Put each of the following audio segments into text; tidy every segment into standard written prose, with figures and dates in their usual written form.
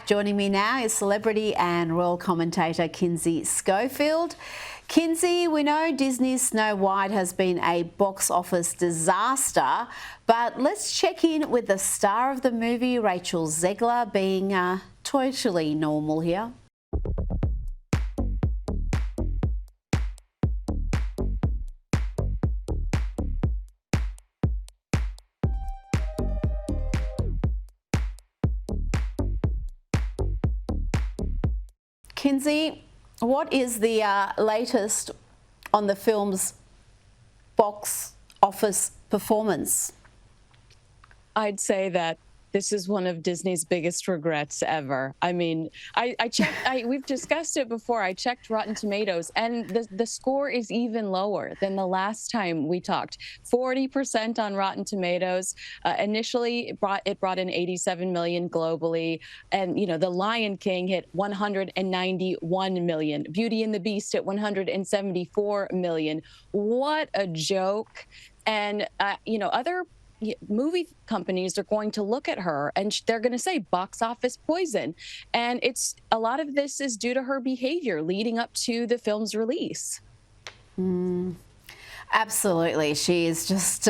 Joining me now is celebrity and royal commentator Kinsey Schofield. Kinsey, we know Disney's Snow White has been a box office disaster, but let's check in with the star of the movie, Rachel Zegler, being totally normal here. Kinsey, what is the latest on the film's box office performance? I'd say that this is one of Disney's biggest regrets ever. I mean, I checked, we've discussed it before. I checked Rotten Tomatoes, and the score is even lower than the last time we talked. 40% on Rotten Tomatoes. Initially, it brought in 87 million globally. And, you know, The Lion King hit 191 million. Beauty and the Beast at 174 million. What a joke. And, you know, other movie companies are going to look at her and they're going to say box office poison. And a lot of this is due to her behavior leading up to the film's release. Absolutely. She is just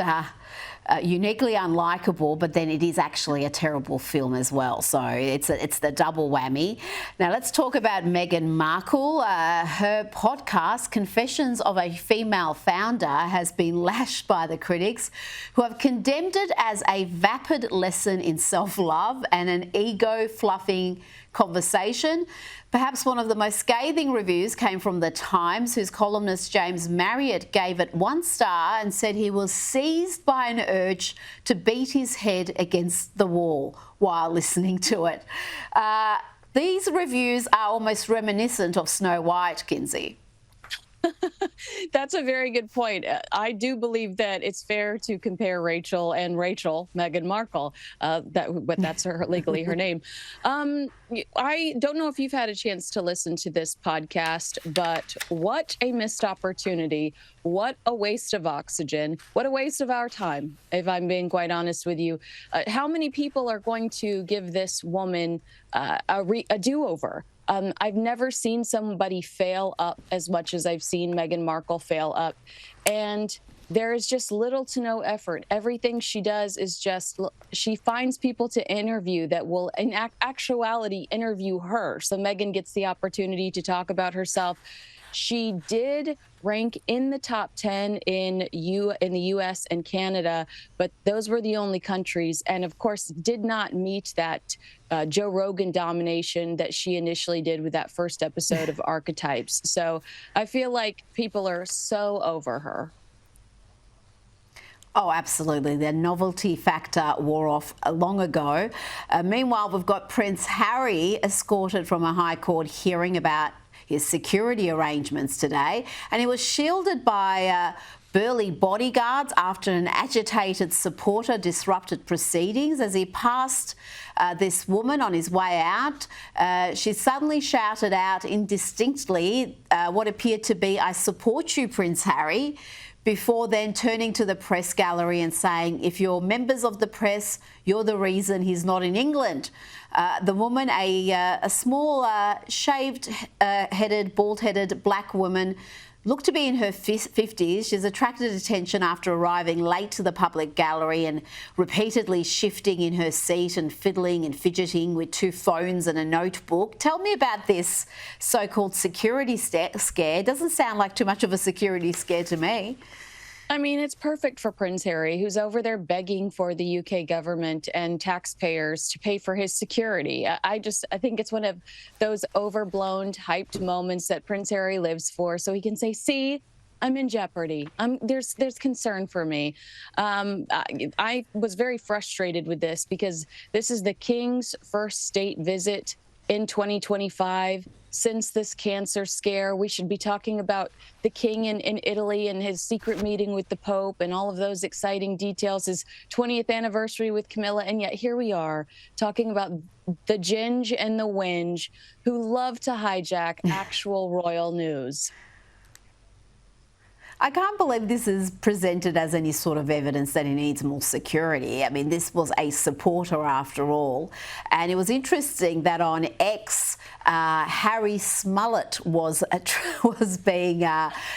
uniquely unlikable, but then it is actually a terrible film as well. So it's the double whammy. Now let's talk about Meghan Markle. Her podcast, Confessions of a Female Founder, has been lashed by the critics, who have condemned it as a vapid lesson in self-love and an ego-fluffing conversation. Perhaps one of the most scathing reviews came from The Times, whose columnist James Marriott gave it 1 star and said he was seized by an urge to beat his head against the wall while listening to it. These reviews are almost reminiscent of Snow White, Kinsey. That's a very good point. I do believe that it's fair to compare Rachel and Meghan Markle. But that's legally her name. I don't know if you've had a chance to listen to this podcast, but what a missed opportunity. What a waste of oxygen. What a waste of our time, if I'm being quite honest with you. How many people are going to give this woman a do-over? I've never seen somebody fail up as much as I've seen Meghan Markle fail up. And there is just little to no effort. Everything she does is just, she finds people to interview that will, in actuality, interview her. So Meghan gets the opportunity to talk about herself. She did rank in the top 10 in the U.S. and Canada, but those were the only countries, and of course did not meet that Joe Rogan domination that she initially did with that first episode of Archetypes. So I feel like people are so over her. Oh, absolutely. The novelty factor wore off long ago. Meanwhile, we've got Prince Harry escorted from a High Court hearing about his security arrangements today, and he was shielded by burly bodyguards after an agitated supporter disrupted proceedings. As he passed this woman on his way out, she suddenly shouted out indistinctly what appeared to be, "I support you, Prince Harry," before then turning to the press gallery and saying, "If you're members of the press, you're the reason he's not in England." The woman, a small, shaved-headed, bald-headed black woman, looked to be in her 50s. She's attracted attention after arriving late to the public gallery and repeatedly shifting in her seat and fiddling and fidgeting with 2 phones and a notebook. Tell me about this so-called security scare. Doesn't sound like too much of a security scare to me. I mean, it's perfect for Prince Harry, who's over there begging for the UK government and taxpayers to pay for his security. I think it's one of those overblown, hyped moments that Prince Harry lives for, so he can say, "See, I'm in jeopardy. There's concern for me." I was very frustrated with this because this is the King's first state visit in 2025 since this cancer scare. We should be talking about the King in Italy and his secret meeting with the Pope and all of those exciting details, his 20th anniversary with Camilla. And yet here we are talking about the Ginge and the whinge, who love to hijack actual royal news. I can't believe this is presented as any sort of evidence that he needs more security. I mean, this was a supporter after all. And it was interesting that on X, Harry Smollett was being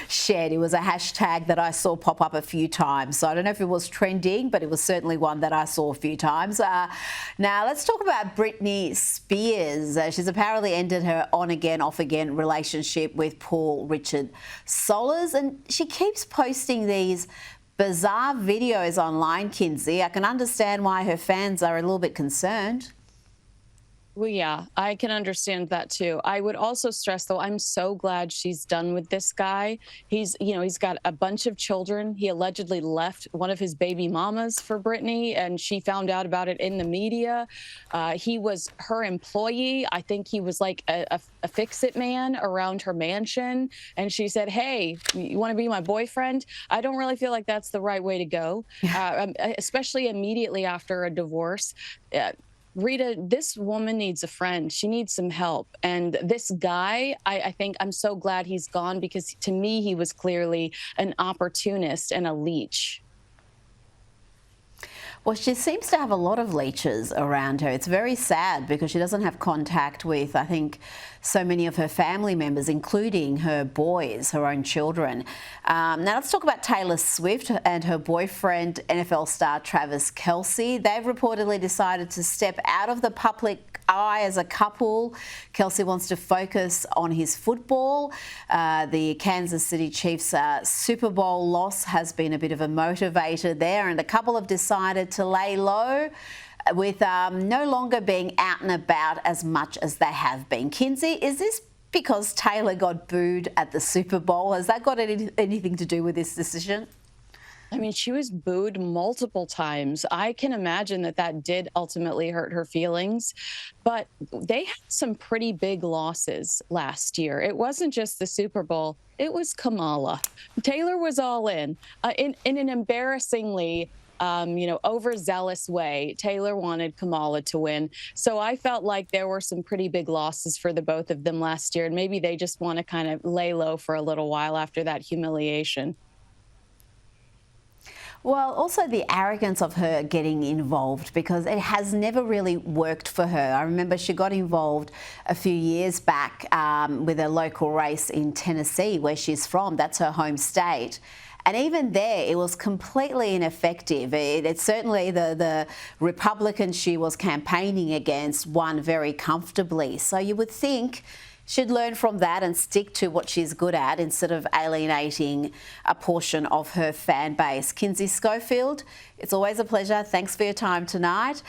shared. It was a hashtag that I saw pop up a few times. So I don't know if it was trending, but it was certainly one that I saw a few times. Now, let's talk about Britney Spears. She's apparently ended her on-again, off-again relationship with Paul Richard Sollers, and she keeps posting these bizarre videos online, Kinsey. I can understand why her fans are a little bit concerned. Well, yeah, I can understand that too. I would also stress, though, I'm so glad she's done with this guy. He's got a bunch of children. He allegedly left one of his baby mamas for Britney, and she found out about it in the media. He was her employee. I think he was like a fix-it man around her mansion. And she said, hey, you want to be my boyfriend? I don't really feel like that's the right way to go, especially immediately after a divorce. Rita, this woman needs a friend. She needs some help. And this guy, I think I'm so glad he's gone, because to me, he was clearly an opportunist and a leech. Well, she seems to have a lot of leeches around her. It's very sad because she doesn't have contact with, I think, so many of her family members, including her boys, her own children. Now, let's talk about Taylor Swift and her boyfriend, NFL star Travis Kelce. They've reportedly decided to step out of the public eye as a couple. Kelce wants to focus on his football. The Kansas City Chiefs' Super Bowl loss has been a bit of a motivator there, and the couple have decided to lay low with no longer being out and about as much as they have been. Kinsey, is this because Taylor got booed at the Super Bowl? Has that got anything to do with this decision? I mean, she was booed multiple times. I can imagine that that did ultimately hurt her feelings, but they had some pretty big losses last year. It wasn't just the Super Bowl. It was Kamala. Taylor was all in an embarrassingly overzealous way. Taylor wanted Kamala to win. So I felt like there were some pretty big losses for the both of them last year. And maybe they just want to kind of lay low for a little while after that humiliation. Well, also the arrogance of her getting involved, because it has never really worked for her. I remember she got involved a few years back with a local race in Tennessee, where she's from. That's her home state. And even there, it was completely ineffective. It's certainly the Republican she was campaigning against won very comfortably. So you would think she'd learn from that and stick to what she's good at instead of alienating a portion of her fan base. Kinsey Schofield, it's always a pleasure. Thanks for your time tonight.